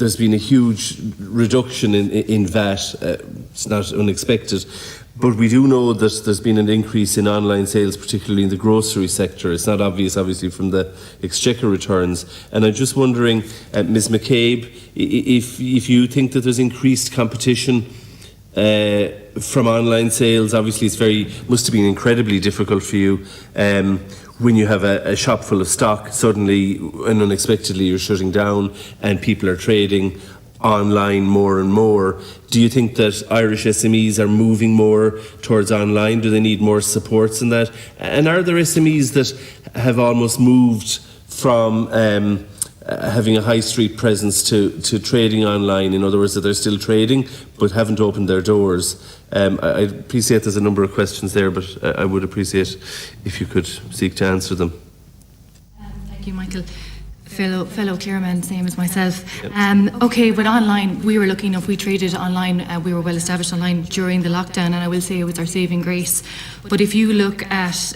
there's been a huge reduction in VAT. It's not unexpected. But we do know that there's been an increase in online sales, particularly in the grocery sector. It's not obvious, obviously, from the Exchequer returns. And I'm just wondering, Ms McCabe, if you think that there's increased competition from online sales. Obviously, must have been incredibly difficult for you when you have a shop full of stock. Suddenly and unexpectedly, you're shutting down, and people are trading online more and more. Do you think that Irish SMEs are moving more towards online? Do they need more supports in that? And are there SMEs that have almost moved from having a high street presence to trading online? In other words, that they're still trading but haven't opened their doors. I appreciate there's a number of questions there, but I would appreciate if you could seek to answer them. Thank you, Michael. Fellow chairman, same as myself. Okay, but online, we were lucky enough, we traded online, we were well established online during the lockdown, and I will say it was our saving grace. But if you look at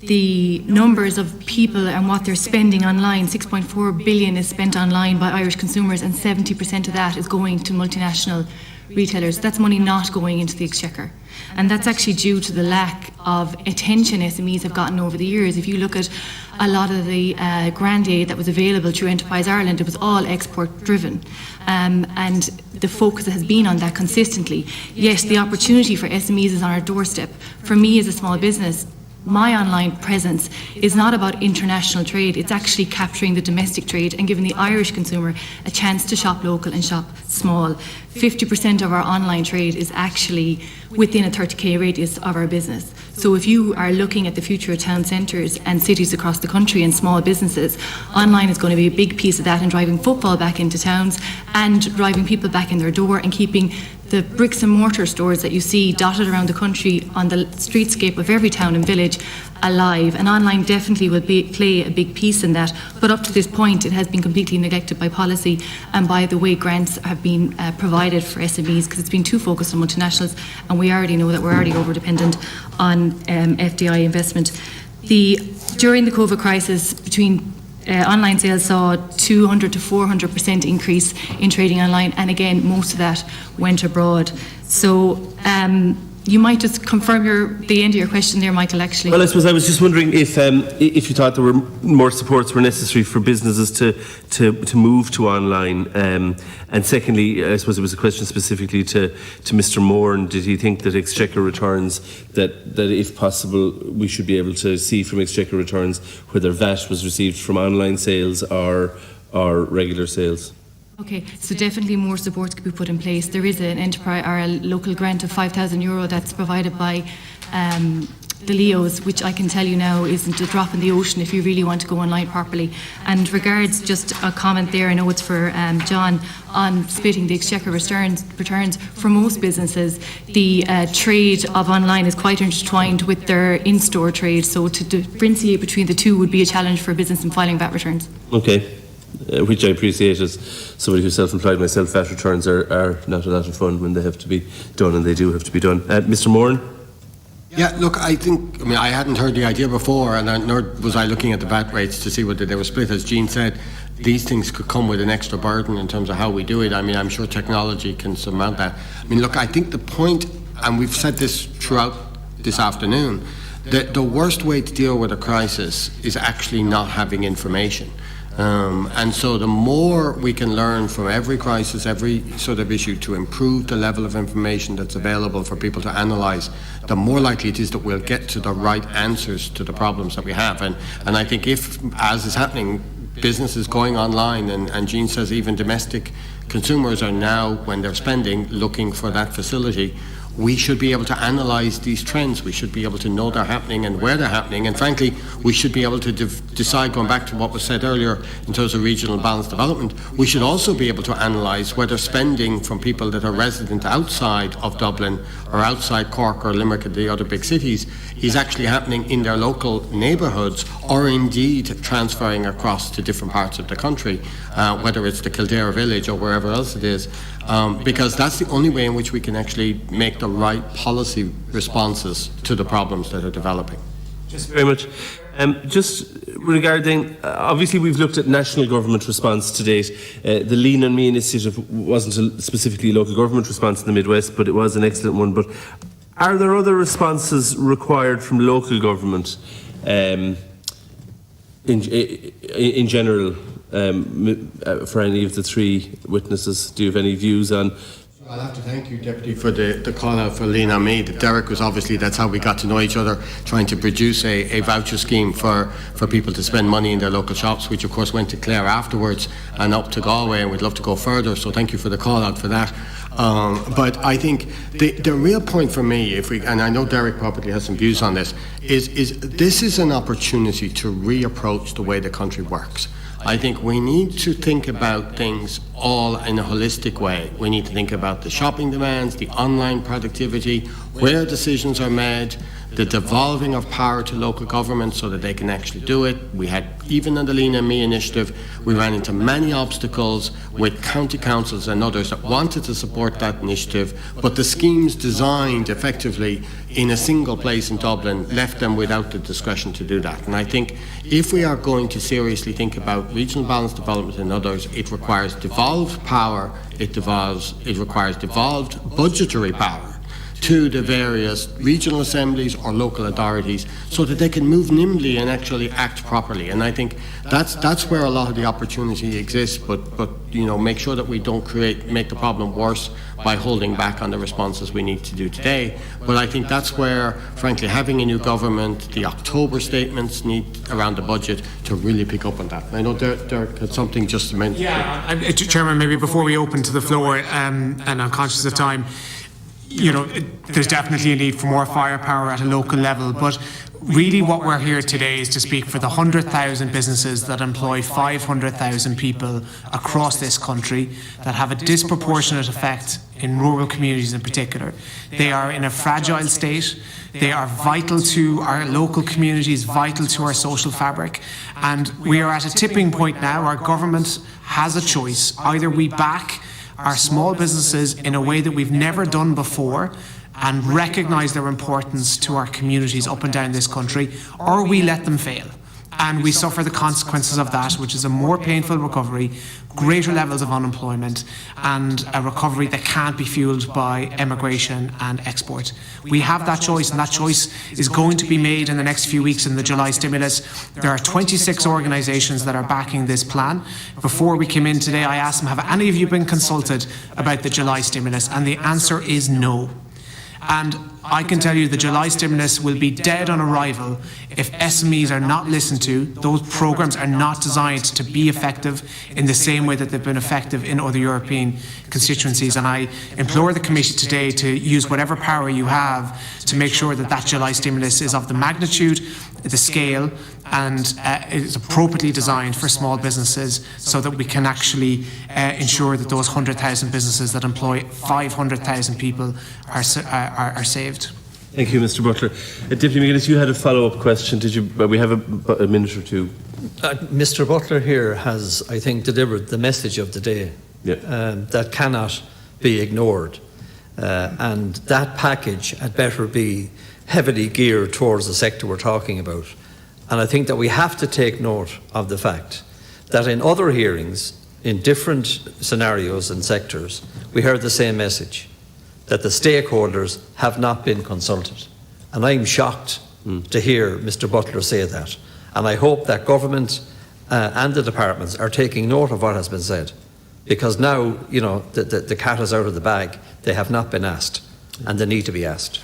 the numbers of people and what they're spending online, 6.4 billion is spent online by Irish consumers, and 70% of that is going to multinational retailers. That's money not going into the Exchequer. And that's actually due to the lack of attention SMEs have gotten over the years. If you look at a lot of the grant aid that was available through Enterprise Ireland, it was all export driven. And the focus has been on that consistently. Yes, the opportunity for SMEs is on our doorstep. For me as a small business, my online presence is not about international trade, it's actually capturing the domestic trade and giving the Irish consumer a chance to shop local and shop small. 50% of our online trade is actually within a 30k radius of our business. So if you are looking at the future of town centres and cities across the country and small businesses, online is going to be a big piece of that, and driving footfall back into towns and driving people back in their door and keeping the bricks and mortar stores that you see dotted around the country on the streetscape of every town and village alive. And online definitely will play a big piece in that. But up to this point, it has been completely neglected by policy and by the way grants have been provided for SMEs, because it's been too focused on multinationals, and we already know that we're already over-dependent on FDI investment. During the COVID crisis, online sales saw 200 to 400% increase in trading online, and again, most of that went abroad. So you might just confirm the end of your question there, Michael, actually. Well, I suppose I was just wondering if you thought there were more supports were necessary for businesses to move to online. And secondly, I suppose it was a question specifically to Mr. Moore, and did he think that Exchequer returns, that if possible we should be able to see from Exchequer returns whether VAT was received from online sales or regular sales? Okay, so definitely more support could be put in place. There is an enterprise or a local grant of €5,000 that's provided by the Leos, which I can tell you now isn't a drop in the ocean if you really want to go online properly. And regards, just a comment there, I know it's for John, on splitting the Exchequer returns. For most businesses, the trade of online is quite intertwined with their in-store trade, so to differentiate between the two would be a challenge for a business in filing VAT returns. Okay. Which I appreciate as somebody who's self-employed myself. VAT returns are not a lot of fun when they have to be done, and they do have to be done. Mr. Moran? Yeah, look, I hadn't heard the idea before, and nor was I looking at the VAT rates to see whether they were split. As Jean said, these things could come with an extra burden in terms of how we do it. I mean, I'm sure technology can surmount that. I mean, look, I think the point, and we've said this throughout this afternoon, that the worst way to deal with a crisis is actually not having information. And so the more we can learn from every crisis, every sort of issue, to improve the level of information that's available for people to analyse, the more likely it is that we'll get to the right answers to the problems that we have. And I think if, as is happening, businesses going online, and Jean says even domestic consumers are now, when they're spending, looking for that facility, we should be able to analyse these trends. We should be able to know they're happening and where they're happening, and frankly we should be able to decide, going back to what was said earlier in terms of regional balanced development, we should also be able to analyse whether spending from people that are resident outside of Dublin or outside Cork or Limerick and the other big cities is actually happening in their local neighbourhoods, or indeed transferring across to different parts of the country, whether it's the Kildare village or wherever else it is, because that's the only way in which we can actually make the right policy responses to the problems that are developing. Thank you very much. Just regarding, obviously we've looked at national government response to date. The Lean on Me initiative wasn't specifically a local government response in the Midwest, but it was an excellent one. But are there other responses required from local government in general for any of the three witnesses? Do you have any views on? I'll have to thank you, Deputy, for the call out for Lean on Me. Derek was obviously, that's how we got to know each other, trying to produce a voucher scheme for people to spend money in their local shops, which of course went to Clare afterwards and up to Galway, and we'd love to go further, so thank you for the call out for that. But I think the real point for me, and I know Derek probably has some views on this, is this is an opportunity to reapproach the way the country works. I think we need to think about things all in a holistic way. We need to think about the shopping demands, the online productivity, where decisions are made, the devolving of power to local government so that they can actually do it. We had, even on the Lean on Me initiative, we ran into many obstacles with county councils and others that wanted to support that initiative, but the schemes designed effectively in a single place in Dublin left them without the discretion to do that. And I think if we are going to seriously think about regional balanced development and others, it requires devolved power, it requires devolved budgetary power to the various regional assemblies or local authorities so that they can move nimbly and actually act properly. And I think that's where a lot of the opportunity exists, but you know, make sure that we don't make the problem worse by holding back on the responses we need to do today. But I think that's where, frankly, having a new government, the October statements need around the budget to really pick up on that. And I know Derek had something just to mention. Yeah, Chairman, maybe before we open to the floor, and I'm conscious of time, you know, there's definitely a need for more firepower at a local level, but really what we're here today is to speak for the 100,000 businesses that employ 500,000 people across this country that have a disproportionate effect in rural communities in particular. They are in a fragile state. They are vital to our local communities, vital to our social fabric. And we are at a tipping point now. Our government has a choice. Either we back our small businesses in a way that we've never done before and recognise their importance to our communities up and down this country, or we let them fail. And we suffer the consequences of that, which is a more painful recovery, greater levels of unemployment, and a recovery that can't be fuelled by emigration and export. We have that choice, and that choice is going to be made in the next few weeks in the July stimulus. There are 26 organisations that are backing this plan. Before we came in today, I asked them, have any of you been consulted about the July stimulus? And the answer is no. And I can tell you the July stimulus will be dead on arrival if SMEs are not listened to. Those programmes are not designed to be effective in the same way that they've been effective in other European constituencies. And I implore the committee today to use whatever power you have to make sure that that July stimulus is of the magnitude, the scale, and is appropriately designed for small businesses so that we can actually ensure that those 100,000 businesses that employ 500,000 people are saved. Thank you, Mr. Butler. Deputy McGuinness, you had a follow-up question. Did you? We have a minute or two. Mr. Butler here has, I think, delivered the message of the day. That cannot be ignored. And that package had better be heavily geared towards the sector we're talking about. And I think that we have to take note of the fact that in other hearings, in different scenarios and sectors, we heard the same message, that the stakeholders have not been consulted. And I'm shocked to hear Mr. Butler say that. And I hope that government and the departments are taking note of what has been said. Because now, you know, the cat is out of the bag. They have not been asked, and they need to be asked.